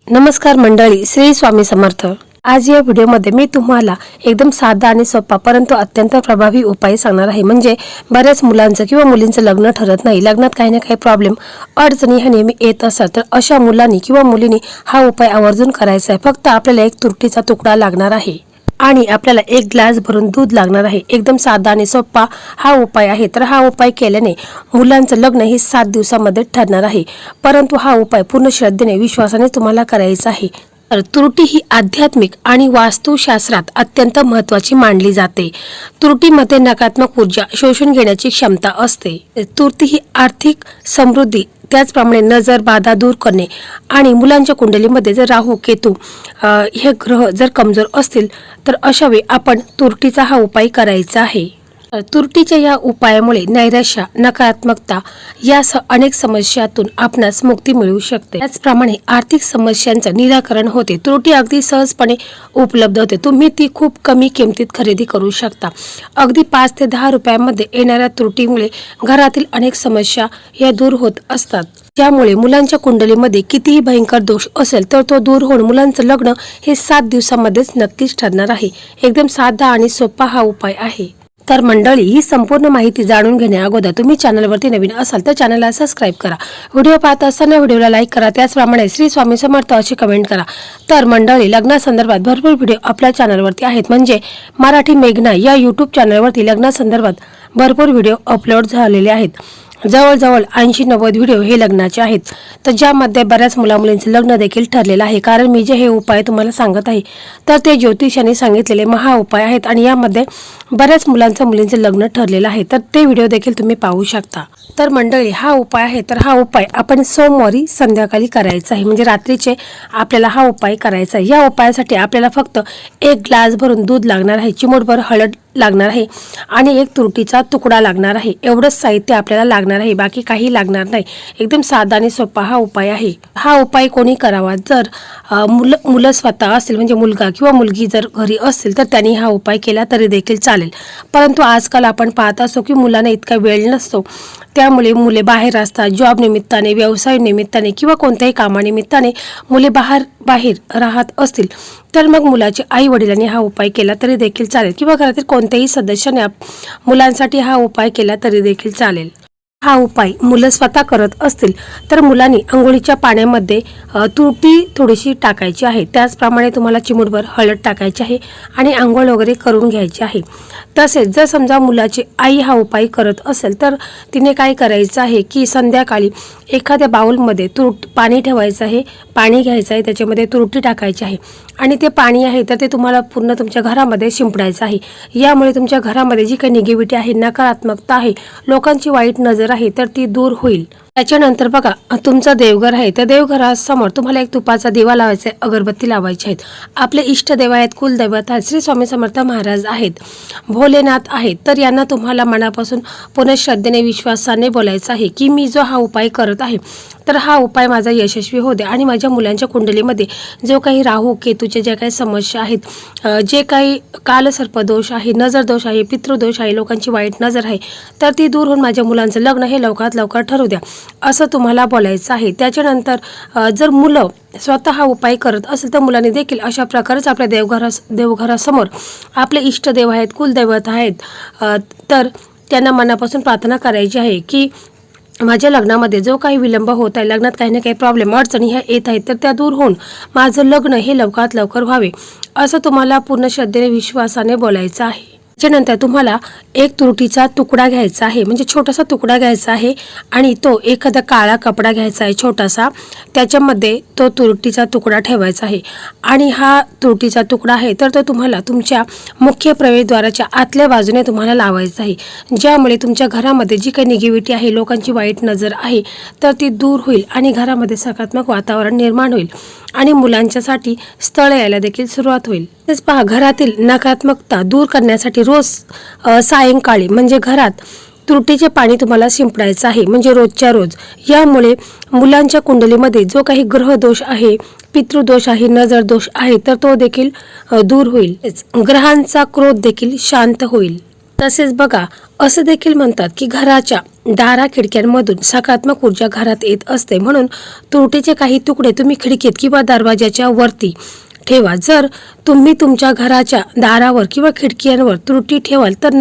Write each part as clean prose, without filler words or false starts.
नमस्कार मंडळी, श्री स्वामी समर्थ। आज या व्हिडिओमध्ये मी तुम्हाला एकदम साधा आणि सोपा परंतु अत्यंत प्रभावी उपाय सांगणार आहे। म्हणजे बऱ्याच मुलांचं किंवा मुलींचं लग्न ठरत नाही, लग्नात काही ना काही प्रॉब्लेम अडचणी ह्या नेहमी येत असतात, तर अशा मुलांनी किंवा मुलींनी हा उपाय आवर्जून करायचा आहे। फक्त आपल्याला एक तुरटीचा तुकडा लागणार आहे आणि आपल्याला एक ग्लास भरून दूध लागणार आहे। एकदम साधा आणि सोपा हा उपाय आहे। तर हा उपाय केल्याने मुलांचं लग्न हे 7 दिवसांमध्ये ठरणार आहे। परंतु हा उपाय पूर्ण श्रद्धेने विश्वासाने तुम्हाला करायचा आहे। तर तुरटी ही आध्यात्मिक आणि वास्तुशास्त्रात अत्यंत महत्त्वाची मानली जाते। तुरटीमध्ये नकारात्मक ऊर्जा शोषून घेण्याची क्षमता असते। तुरटी ही आर्थिक समृद्धी, त्याचप्रमाणे नजर बाधा दूर करणे आणि मुलांच्या कुंडलीमध्ये जर राहू केतू हे ग्रह जर कमजोर असतील तर अशा वेळी आपण तुरटीचा हा उपाय करायचा आहे। तुरटीच्या या उपायामुळे नैराश्य, नकारात्मकता यासह अनेक समस्यांतून आपणास मुक्ती मिळू शकते। त्याचप्रमाणे आर्थिक समस्यांचं निराकरण होते। तुरटी अगदी सहजपणे उपलब्ध होते। तुम्ही ती खूप कमी किमतीत खरेदी करू शकता। अगदी 5 ते 10 रुपयांमध्ये येणाऱ्या तुरटीमुळे घरातील अनेक समस्या या दूर होत असतात। त्यामुळे मुलांच्या कुंडलीमध्ये कितीही भयंकर दोष असेल तर तो दूर होऊन मुलांचं लग्न हे 7 दिवसांमध्येच नक्कीच ठरणार आहे। एकदम साधा आणि सोपा हा उपाय आहे। तर मंडळी, ही संपूर्ण माहिती जाणून घेण्या अगोदर तुम्ही चॅनलवरती नवीन असाल तर चॅनलला सबस्क्राइब करा, व्हिडिओ पाहत असताना व्हिडिओला लाईक करा, त्याचप्रमाणे श्री स्वामी समर्थ अशी कमेंट करा। तर मंडळी, लग्नासंदर्भात भरपूर व्हिडिओ आपल्या चॅनलवरती आहेत। म्हणजे मराठी मेघना या यूट्यूब चॅनलवरती लग्नासंदर्भात भरपूर व्हिडिओ अपलोड झालेले आहेत। जवळजवळ 80-90 व्हिडिओ हे लग्नाचे आहेत, तर ज्यामध्ये बऱ्याच मुलामुलींचे लग्न देखील ठरलेलं आहे। कारण मी जे हे उपाय तुम्हाला सांगत आहे तर ते ज्योतिषाने सांगितलेले महा उपाय आहेत आणि यामध्ये बऱ्याच मुलींचे लग्न ठरलेलं आहे, तर ते व्हिडिओ देखील तुम्ही पाहू शकता। तर मंडळी, हा उपाय आहे, तर हा उपाय आपण सोमवारी संध्याकाळी करायचा आहे। म्हणजे रात्रीचे आपल्याला हा उपाय करायचा आहे। या उपायासाठी आपल्याला फक्त एक ग्लास भरून दूध लागणार आहे, चिमूटभर हळद लागणार आहे आणि एक तुरटीचा तुकडा लागणार आहे। एवढंच साहित्य आपल्याला लागणार आहे, बाकी काही लागणार नाही। एकदम साधा आणि सोपा हा उपाय आहे। हा उपाय कोणी करावा? जर मुलं स्वतः असेल, म्हणजे मुलगा किंवा मुलगी जर घरी असतील तर त्यांनी हा उपाय केला तरी देखील चालेल। परंतु आजकाल आपण पाहत असतो की मुलांना इतका वेळ नसतो, त्यामुळे मुले बाहेर असतात, जॉब निमित्ताने, व्यवसाय निमित्ताने किंवा कोणत्याही कामानिमित्ताने मुले बाहेर राहत असतील तर मग मुलाचे आई वडिलांनी हा उपाय केला तरी देखील चालेल, किंवा घरातील कोणत्याही सदस्याने मुलांसाठी हा उपाय केला तरी देखील चालेल। हा उपाय मुलं स्वतः करत असतील तर मुलांनी अंघोळीच्या पाण्यामध्ये तुरटी थोडीशी टाकायची आहे, त्याचप्रमाणे तुम्हाला चिमूटभर हळद टाकायची आहे आणि अंघोळ वगैरे करून घ्यायची आहे। तसेच जर समजा मुलाची आई हा उपाय करत असेल तर तिने काय करायचं आहे की संध्याकाळी एखाद्या बाउलमध्ये पाणी ठेवायचं आहे, पाणी घ्यायचं आहे, त्याच्यामध्ये तुरटी टाकायची आहे आणि ते पाणी आहे तर ते तुम्हाला पूर्ण तुमच्या घरामध्ये शिंपडायचं आहे। यामुळे तुमच्या घरामध्ये जी काही निगेटिव्हिटी आहे, नकारात्मकता आहे, लोकांची वाईट नजर आहे तर ती दूर होईल। त्याच्यानंतर बघा, तुमचं देवघर आहे, त्या देवघरासमोर तुम्हाला एक तुपाचा दिवा लावायचा आहे, अगरबत्ती लावायची आहेत। आपले इष्टदेव आहेत, कुलदैवत आहेत, श्री स्वामी समर्थ महाराज आहेत, भोलेनाथ आहेत, तर यांना तुम्हाला मनापासून पुन्हा श्रद्धेने विश्वासाने बोलायचं आहे की मी जो हा उपाय करत आहे तर हा उपाय माझा यशस्वी होऊ दे आणि माझ्या मुलांच्या कुंडलीमध्ये जो काही राहू केतूचे जे काही समस्या आहेत, जे काही कालसर्पदोष आहे, नजर दोष आहे, पितृदोष आहे, लोकांची वाईट नजर आहे, तर ती दूर होऊन माझ्या मुलांचं लग्न हे लवकरात लवकर ठरू द्या असं तुम्हाला बोलायचं आहे। त्याच्यानंतर जर मुलं स्वतः हा उपाय करत असेल तर मुलांनी देखील अशा प्रकारेच आपल्या देवघरासमोर आपले इष्टदेव आहेत, कुलदैवत आहेत, तर त्यांना मनापासून प्रार्थना करायची आहे की माझ्या लग्नामध्ये जो काही विलंब होत आहे, लग्नात काही ना काही प्रॉब्लेम अडचणी ह्या येत आहेत तर त्या दूर होऊन माझं लग्न हे लवकरात लवकर व्हावे असं तुम्हाला पूर्ण श्रद्धेने विश्वासाने बोलायचं आहे। त्याच्यानंतर तुम्हाला एक तुरटीचा तुकडा घ्यायचा आहे, म्हणजे छोटासा तुकडा घ्यायचा आहे आणि तो एखादा काळा कपडा घ्यायचा आहे छोटासा, त्याच्यामध्ये तो तुरटीचा तुकडा ठेवायचा आहे आणि हा तुरटीचा तुकडा आहे तर तो तुम्हाला तुमच्या मुख्य प्रवेशद्वाराच्या आतल्या बाजूने तुम्हाला लावायचा आहे। ज्यामुळे तुमच्या घरामध्ये जी काही निगेटिव्हिटी आहे, लोकांची वाईट नजर आहे तर ती दूर होईल आणि घरामध्ये सकारात्मक वातावरण निर्माण होईल आणि मुलांच्यासाठी स्थळ यायला देखील सुरुवात होईल। तेच पहा, घरातील नकारात्मकता दूर करण्यासाठी रोज सायंकाळी म्हणजे घरात तुरटीचे पाणी तुम्हाला शिंपडायचं आहे, म्हणजे रोजच्या रोज। यामुळे मुलांच्या कुंडलीमध्ये जो काही ग्रहदोष आहे, पितृदोष आहे, नजर दोष आहे तर तो देखील दूर होईल। ग्रहांचा क्रोध देखील शांत होईल। तसेच बघा, असं देखील म्हणतात की घराच्या दारा खिडक्यांमधून सकारात्मक ऊर्जा घरात येत असते, म्हणून तुरटीचे काही तुकडे तुम्ही खिडकीत किंवा दरवाजाच्या वरती ठेवा. जर तुम्ही तुमच्या घराच्या दारावर किंवा खिडक्यांवर तुरटी ठेवाल तर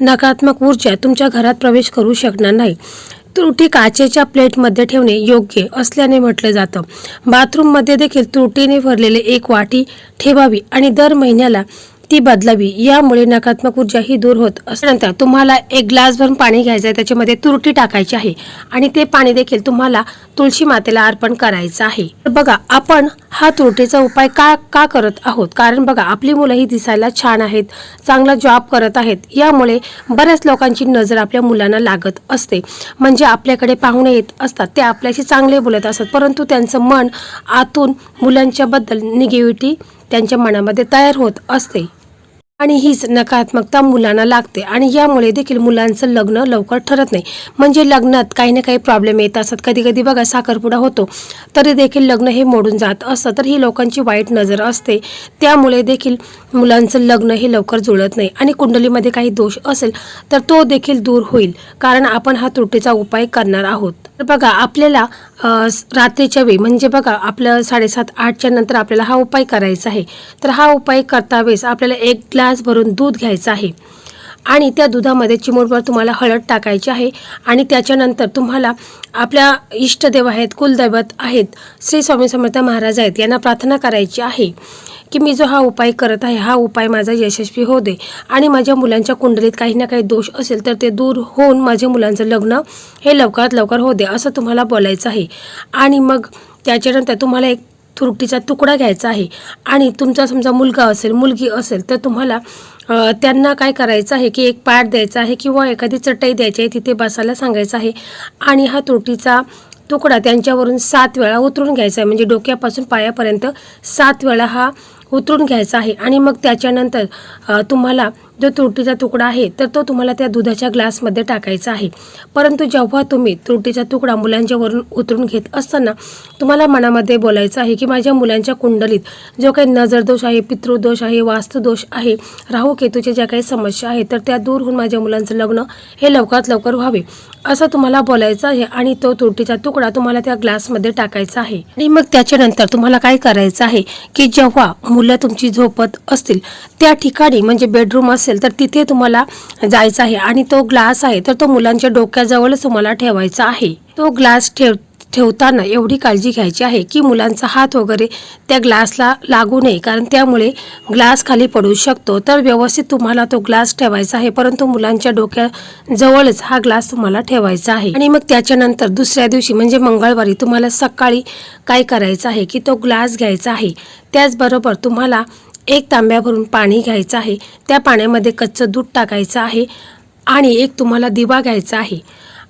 नकारात्मक ऊर्जा तुमच्या घरात प्रवेश करू शकणार नाही. तुरटी काचेच्या प्लेटमध्ये ठेवणे योग्य असल्याने म्हटलं जातं. बाथरूममध्ये देखील तुरटीने भरलेले एक वाटी ठेवावी आणि दर महिन्याला ती बदलावी. यामुळे नकारात्मक ऊर्जा ही दूर होत असल्यानंतर तुम्हाला एक ग्लास भरून पाणी घ्यायचं आहे, त्याच्यामध्ये तुरटी टाकायची आहे आणि ते पाणी देखील तुम्हाला तुळशी मातेला अर्पण करायचं आहे. तर बघा, आपण हा तुरटीचा उपाय का करत आहोत, कारण बघा आपली मुलं ही दिसायला छान आहेत, चांगला जॉब करत आहेत, यामुळे बऱ्याच लोकांची नजर आपल्या मुलांना लागत असते. म्हणजे आपल्याकडे पाहुणे येत असतात, ते आपल्याशी चांगले बोलत असतात, परंतु त्यांचं मन आतून मुलांच्या बद्दल निगेटिव्हिटी त्यांच्या मनामध्ये तयार होत असते आणि हीच नकारात्मकता मुलांना लागते आणि यामुळे देखील मुलांचं लग्न लवकर ठरत नाही. म्हणजे लग्नात काही ना काही प्रॉब्लेम येत असतात. कधी कधी बघा साखरपुडा होतो तरी देखील लग्न हे मोडून जात असतं. तर ही लोकांची वाईट नजर असते, त्यामुळे देखील मुलांचं लग्न हे लवकर जुळत नाही आणि कुंडलीमध्ये काही दोष असेल तर तो देखील दूर होईल, कारण आपण हा तुरटीचा उपाय करणार आहोत. तर बघा, आपल्याला रात्रीच्या वेळी म्हणजे बघा आपलं 7:30-8च्या नंतर आपल्याला हा उपाय करायचा आहे. तर हा उपाय करता वेळेस आपल्याला एक ग्लास भरून दूध घ्यायचं आहे आणि त्या दुधामध्ये चिमूटभर तुम्हाला हळद टाकायची आहे आणि त्याच्यानंतर तुम्हाला आपल्या इष्टदेव आहेत, कुलदैवत आहेत, श्री स्वामी समर्थ महाराज आहेत, यांना प्रार्थना करायची आहे की मी जो हा उपाय करत आहे हा उपाय माझा यशस्वी होऊ दे आणि माझ्या मुलांच्या कुंडलीत काही ना काही दोष असेल तर ते दूर होऊन माझ्या मुलांचं लग्न हे लवकरात लवकर होऊ दे, असं तुम्हाला बोलायचं आहे. आणि मग त्याच्यानंतर तुम्हाला एक तुरटीचा तुकडा घ्यायचा आहे आणि तुमचा समजा मुलगा असेल, मुलगी असेल तर तुम्हाला त्यांना काय करायचं आहे की एक पाट द्यायचा आहे किंवा एखादी चटई द्यायची आहे, तिथे बसायला सांगायचं आहे आणि हा तुरटीचा तुकडा त्यांच्यावरून 7 वेळा उतरून घ्यायचा आहे. म्हणजे डोक्यापासून पायापर्यंत 7 वेळा हा उतरून घ्यायचा आहे आणि मग त्याच्यानंतर तुम्हाला जो तुरटीचा तुकडा आहे तर तो तुम्हाला त्या दुधाच्या ग्लासमध्ये टाकायचा आहे. परंतु जेव्हा तुम्ही तुरटीचा तुकडा मुलांच्यावरून उतरून घेत असताना तुम्हाला मनामध्ये बोलायचं आहे की माझ्या मुलांच्या कुंडलीत जो काही नजरदोष आहे, पितृदोष आहे, वास्तुदोष आहे, राहू केतूच्या ज्या काही समस्या आहेत तर त्या दूर होऊन माझ्या मुलांचं लग्न हे लवकरात लवकर व्हावे, असं तुम्हाला बोलायचं आहे. आणि तो तुरटीचा तुकडा तुम्हाला त्या ग्लासमध्ये टाकायचा आहे. आणि मग त्याच्यानंतर तुम्हाला काय करायचं आहे की जेव्हा मुलं तुमची झोपत असतील त्या ठिकाणी म्हणजे बेडरूम असेल तर तिथे तुम्हाला जायचं आहे आणि तो ग्लास आहे तर तो मुलांच्या डोक्याजवळच तुम्हाला ठेवायचा आहे. तो ग्लास ठेवताना एवढी काळजी घ्यायची आहे की मुलांचा हात वगैरे त्या ग्लासला लागू नये, कारण त्यामुळे ग्लास खाली पडू शकतो. तर व्यवस्थित तुम्हाला तो ग्लास ठेवायचा आहे, परंतु मुलांच्या डोक्याजवळच हा ग्लास तुम्हाला ठेवायचा आहे. आणि मग त्याच्यानंतर दुसऱ्या दिवशी म्हणजे मंगळवारी तुम्हाला सकाळी काय करायचं आहे की तो ग्लास घ्यायचा आहे. त्याचबरोबर तुम्हाला 1 तांब्या भरून पाणी घ्यायचं आहे, त्या पाण्यामध्ये कच्चं दूध टाकायचं आहे आणि एक तुम्हाला दिवा घ्यायचा आहे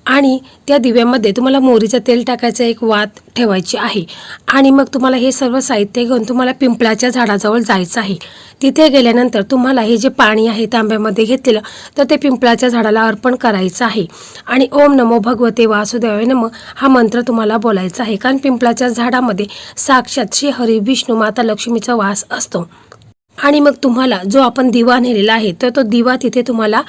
आणि त्या दिव्यामध्ये तुम्हाला मोहरीचं तेल टाकायचं, एक वात ठेवायची आहे आणि मग तुम्हाला हे सर्व साहित्य घेऊन तुम्हाला पिंपळाच्या झाडाजवळ जायचं आहे. तिथे गेल्यानंतर तुम्हाला हे जे पाणी आहे तांब्यामध्ये घेतलेलं तर ते पिंपळाच्या झाडाला अर्पण करायचं आहे आणि ओम नमो भगवते वासुदेवाय नमः हा मंत्र तुम्हाला बोलायचा आहे, कारण पिंपळाच्या झाडामध्ये साक्षात श्री हरी विष्णू माता लक्ष्मीचा वास असतो. आणि मग तुम्हाला जो आपण दिवा नेलेला आहे तर तो दिवा तिथे तुम्हाला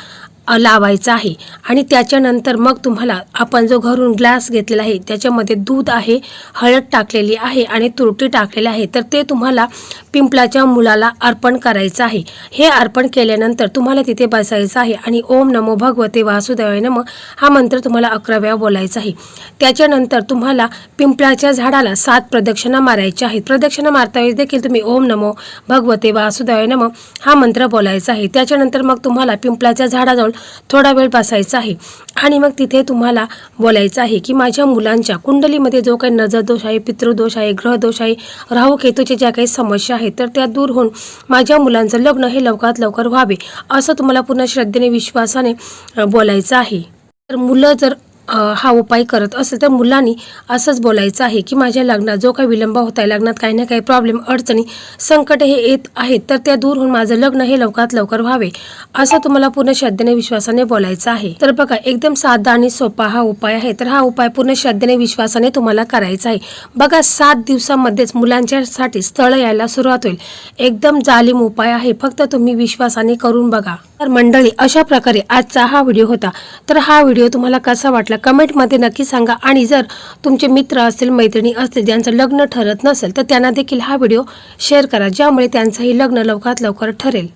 लावायचा आहे आणि त्याच्यानंतर मग तुम्हाला आपण जो घरून ग्लास घेतलेला आहे त्याच्यामध्ये दूध आहे, हळद टाकलेली आहे आणि तुरटी टाकलेली आहे तर ते तुम्हाला पिंपळाच्या मुळाला अर्पण करायचं आहे. हे अर्पण केल्यानंतर तुम्हाला तिथे बसायचं आहे आणि ओम नमो भगवते वासुदेवाय नमः हा मंत्र तुम्हाला 11 वेळा बोलायचा आहे. त्याच्यानंतर तुम्हाला पिंपळाच्या झाडाला 7 प्रदक्षिणा मारायच्या आहेत. प्रदक्षिणा मारता वेळेस देखील तुम्ही ओम नमो भगवते वासुदेवाय नमः हा मंत्र बोलायचा आहे. त्याच्यानंतर मग तुम्हाला पिंपळाच्या झाडाजवळ थोडा वेळ बसायचा आहे आणि मग तिथे तुम्हाला बोलायचं आहे की माझ्या मुलांच्या कुंडलीमध्ये जो काही नजरदोष आहे, पितृदोष आहे, ग्रहदोष आहे, राहू केतूच्या ज्या काही समस्या आहेत तर त्या दूर होऊन माझ्या मुलांचं लग्न हे लवकरात लवकर व्हावे, असं तुम्हाला पूर्ण श्रद्धेने विश्वासाने बोलायचं आहे. तर मुलं जर हा उपाय करत असेल तर मुलांनी असंच बोलायचं आहे की माझ्या लग्नात जो काही विलंब होत आहे, लग्नात काही ना काही प्रॉब्लेम, अडचणी, संकट हे येत आहेत तर त्या दूर होऊन माझं लग्न हे लवकरात लवकर व्हावे, असं तुम्हाला पूर्ण श्रद्धेने विश्वासाने बोलायचं आहे. तर बघा, एकदम साधा आणि सोपा हा उपाय आहे. तर हा उपाय पूर्ण श्रद्धेने विश्वासाने तुम्हाला करायचा आहे. बघा, 7 दिवसामध्येच मुलांच्यासाठी स्थळ यायला सुरुवात होईल. एकदम जालीम उपाय आहे, फक्त तुम्ही विश्वासाने करून बघा. तर मंडळी, अशा प्रकारे आजचा हा व्हिडिओ होता. तर हा व्हिडिओ तुम्हाला कसा वाटला कमेंटमध्ये नक्की सांगा. आणि जर तुमचे मित्र असतील, मैत्रिणी असतील ज्यांचं लग्न ठरत नसेल तर त्यांना देखील हा व्हिडिओ शेअर करा, ज्यामुळे त्यांचंही लग्न लवकरात लवकर ठरेल.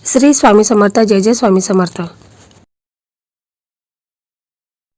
श्री स्वामी समर्थ. जय जय स्वामी समर्थ.